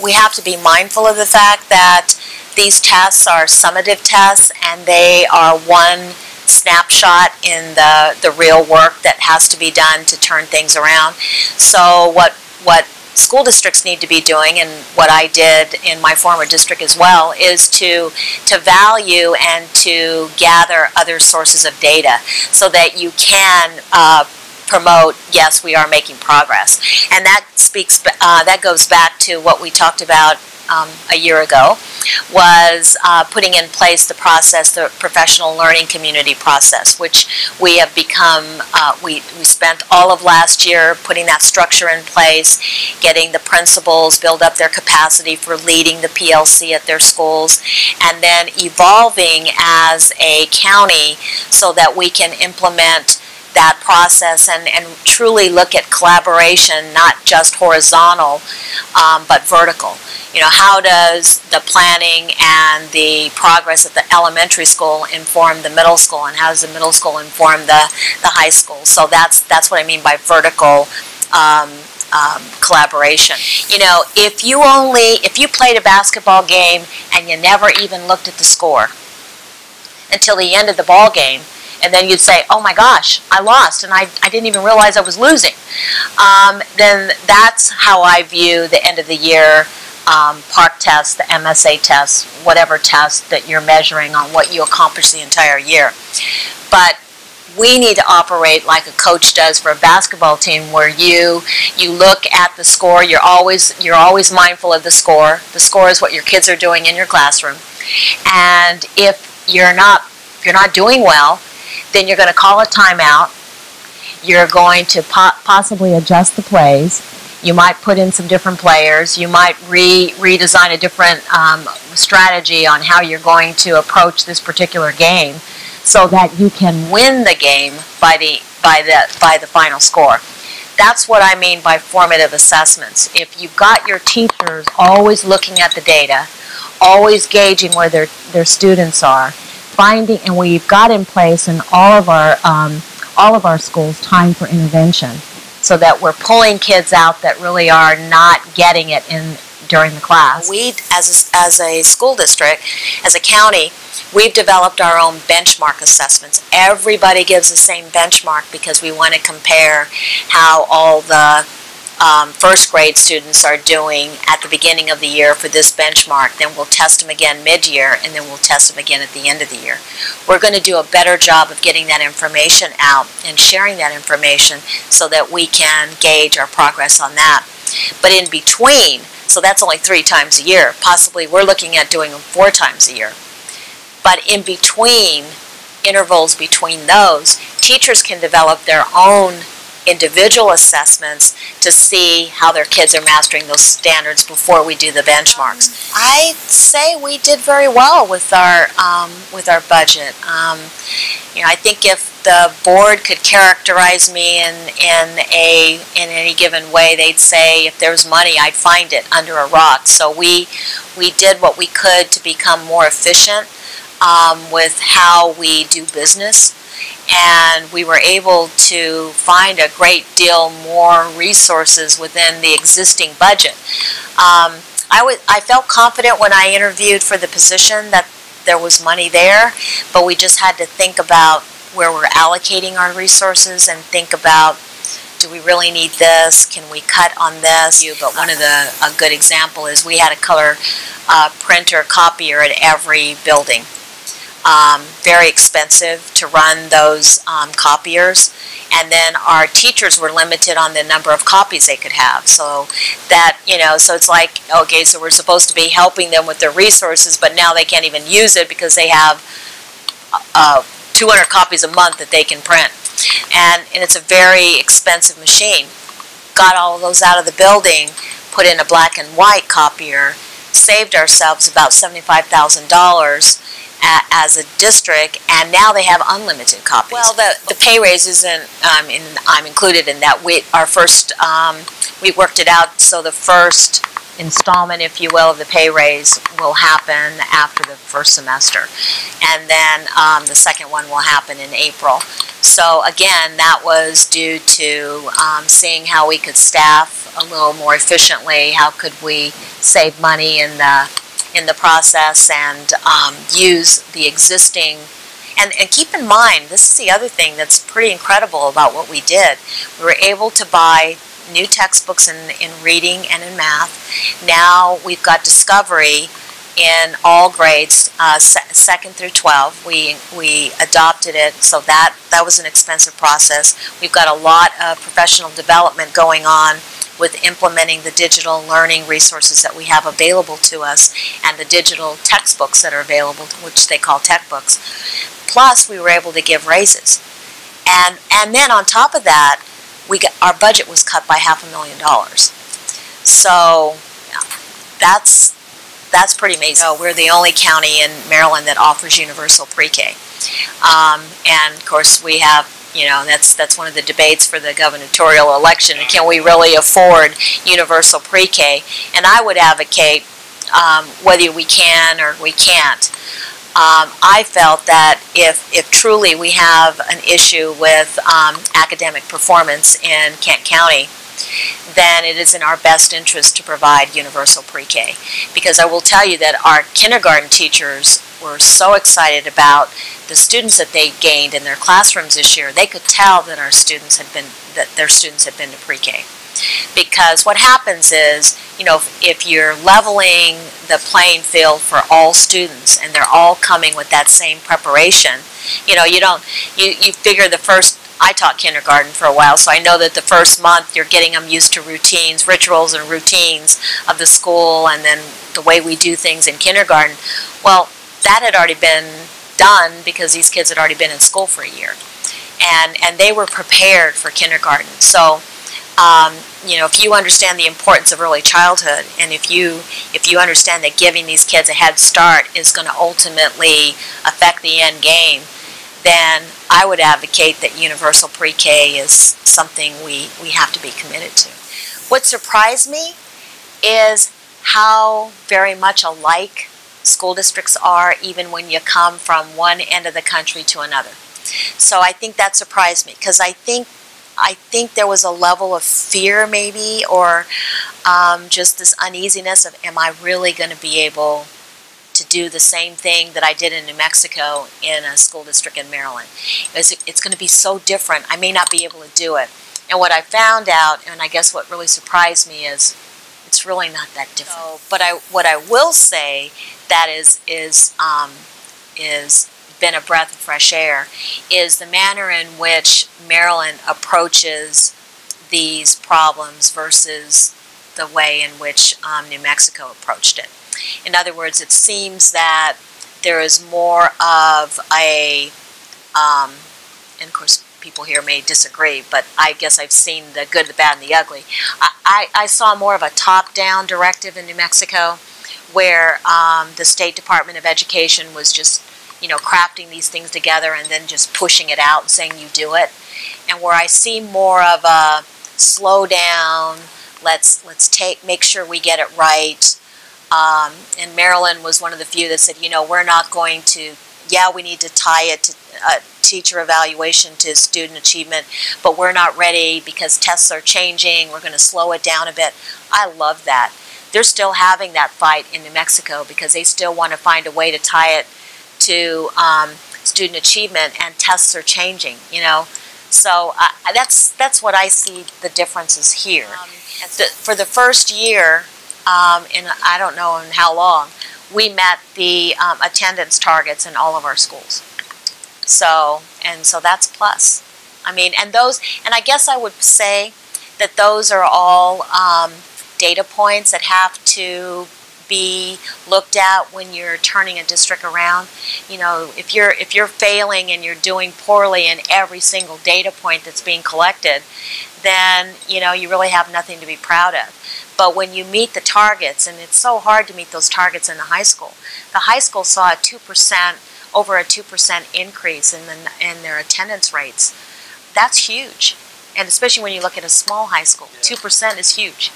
We have to be mindful of the fact that these tests are summative tests and they are one snapshot in the real work that has to be done to turn things around. So what school districts need to be doing, and what I did in my former district as well, is to value and to gather other sources of data so that you can promote, yes, we are making progress. And that that goes back to what we talked about a year ago, was putting in place the process, the professional learning community process, which we have become, we spent all of last year putting that structure in place, getting the principals build up their capacity for leading the PLC at their schools, and then evolving as a county so that we can implement that process and truly look at collaboration, not just horizontal, but vertical. You know, how does the planning and the progress at the elementary school inform the middle school, and how does the middle school inform the high school? So that's what I mean by vertical collaboration. You know, if you played a basketball game and you never even looked at the score until the end of the ball game, and then you'd say, oh my gosh, I lost, and I didn't even realize I was losing. Then that's how I view the end of the year PARC test, the MSA test, whatever test that you're measuring on what you accomplished the entire year. But we need to operate like a coach does for a basketball team, where you look at the score. You're always mindful of the score. The score is what your kids are doing in your classroom, and if you're not doing well, then you're going to call a timeout. You're going to possibly adjust the plays. You might put in some different players. You might redesign a different strategy on how you're going to approach this particular game, so that you can win the game by the final score. That's what I mean by formative assessments. If you've got your teachers always looking at the data, always gauging where their students are, finding, and we've got in place in all of our schools time for intervention, so that we're pulling kids out that really are not getting it during the class. We, as a school district, as a county, we've developed our own benchmark assessments. Everybody gives the same benchmark because we want to compare how all the first grade students are doing at the beginning of the year for this benchmark. Then we'll test them again mid-year, and then we'll test them again at the end of the year. We're going to do a better job of getting that information out and sharing that information so that we can gauge our progress on that. But in between, so that's only 3 times a year. Possibly we're looking at doing them 4 times a year. But in between, intervals between those, teachers can develop their own individual assessments to see how their kids are mastering those standards before we do the benchmarks. I'd say we did very well with our budget. You know, I think if the board could characterize me in any given way, they'd say if there's money, I'd find it under a rock. So we did what we could to become more efficient with how we do business. And we were able to find a great deal more resources within the existing budget. I felt confident when I interviewed for the position that there was money there, but we just had to think about where we're allocating our resources and think about, do we really need this? Can we cut on this? But a good example is we had a color printer copier at every building. Very expensive to run those copiers, and then our teachers were limited on the number of copies they could have. So that, you know, so it's like, okay, so we're supposed to be helping them with their resources, but now they can't even use it because they have 200 copies a month that they can print, and it's a very expensive machine. Got all of those out of the building, put in a black and white copier, saved ourselves about $75,000 as a district, and now they have unlimited copies. Well, the pay raise isn't, I'm included in that. We worked it out, so the first installment, if you will, of the pay raise will happen after the first semester, and then the second one will happen in April. So again, that was due to seeing how we could staff a little more efficiently? How could we save money in the process and use the existing? And keep in mind, this is the other thing that's pretty incredible about what we did. We were able to buy new textbooks in reading and in math. Now we've got Discovery in all grades, 2nd through 12. We adopted it, so that was an expensive process. We've got a lot of professional development going on with implementing the digital learning resources that we have available to us and the digital textbooks that are available, which they call tech books. Plus, we were able to give raises. And then on top of that, our budget was cut by $500,000. So that's pretty amazing. We're the only county in Maryland that offers universal pre-K. And of course we have, that's one of the debates for the gubernatorial election. Can we really afford universal pre-K? And I would advocate whether we can or we can't. I felt that if truly we have an issue with academic performance in Kent County, then it is in our best interest to provide universal pre-K. Because I will tell you that our kindergarten teachers were so excited about the students that they gained in their classrooms this year. They could tell that their students had been to pre-K. Because what happens is, if you're leveling the playing field for all students and they're all coming with that same preparation, you figure the first. I taught kindergarten for a while, so I know that the first month you're getting them used to routines, rituals and routines of the school and then the way we do things in kindergarten. Well, that had already been done because these kids had already been in school for a year. And they were prepared for kindergarten. So, if you understand the importance of early childhood and if you understand that giving these kids a head start is going to ultimately affect the end game, then I would advocate that universal pre-K is something we have to be committed to. What surprised me is how very much alike school districts are even when you come from one end of the country to another. So I think that surprised me because I think there was a level of fear maybe or just this uneasiness of am I really going to be able to do the same thing that I did in New Mexico in a school district in Maryland. It's going to be so different. I may not be able to do it. And what I found out, and I guess what really surprised me, is it's really not that different. So, but what I will say that is been a breath of fresh air is the manner in which Maryland approaches these problems versus the way in which New Mexico approached it. In other words, it seems that there is more of a, and of course people here may disagree, but I guess I've seen the good, the bad, and the ugly. I saw more of a top-down directive in New Mexico where the State Department of Education was just, crafting these things together and then just pushing it out and saying you do it. And where I see more of a slow down, let's make sure we get it right. And Maryland was one of the few that said, we're not going to, we need to tie it to teacher evaluation to student achievement, but we're not ready because tests are changing. We're going to slow it down a bit. I love that. They're still having that fight in New Mexico because they still want to find a way to tie it to student achievement, and tests are changing, So that's what I see the differences here. For the first year, and I don't know in how long, we met the attendance targets in all of our schools. So that's plus. And I guess I would say that those are all data points that have to be looked at when you're turning a district around. If you're failing and you're doing poorly in every single data point that's being collected, then you really have nothing to be proud of. But when you meet the targets, and it's so hard to meet those targets in the high school saw over a 2% increase in their attendance rates. That's huge, and especially when you look at a small high school, 2% is huge.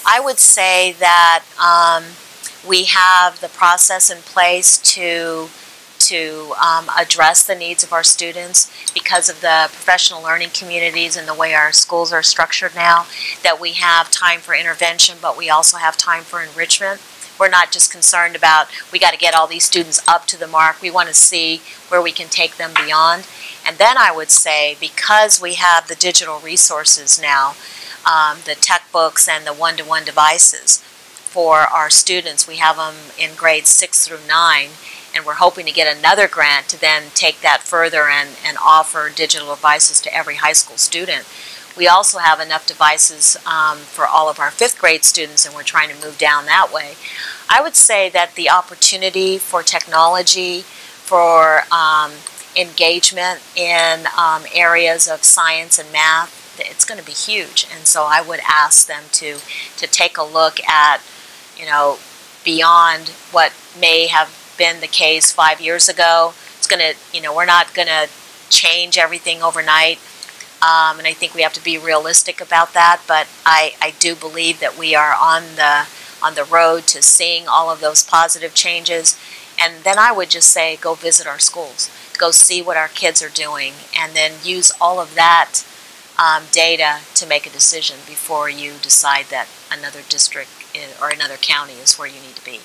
I would say that we have the process in place to to address the needs of our students because of the professional learning communities and the way our schools are structured now, that we have time for intervention, but we also have time for enrichment. We're not just concerned about, we got to get all these students up to the mark. We want to see where we can take them beyond. And then I would say, because we have the digital resources now, the tech books and the one-to-one devices for our students, we have them in grades 6 through 9, and we're hoping to get another grant to then take that further and offer digital devices to every high school student. We also have enough devices for all of our 5th grade students, and we're trying to move down that way. I would say that the opportunity for technology, for engagement in areas of science and math, it's going to be huge. And so I would ask them to take a look at, beyond what may have been the case 5 years ago. It's going to, we're not going to change everything overnight. And I think we have to be realistic about that, but I do believe that we are on the road to seeing all of those positive changes. And then I would just say, go visit our schools, go see what our kids are doing, and then use all of that data to make a decision before you decide that another district or another county is where you need to be.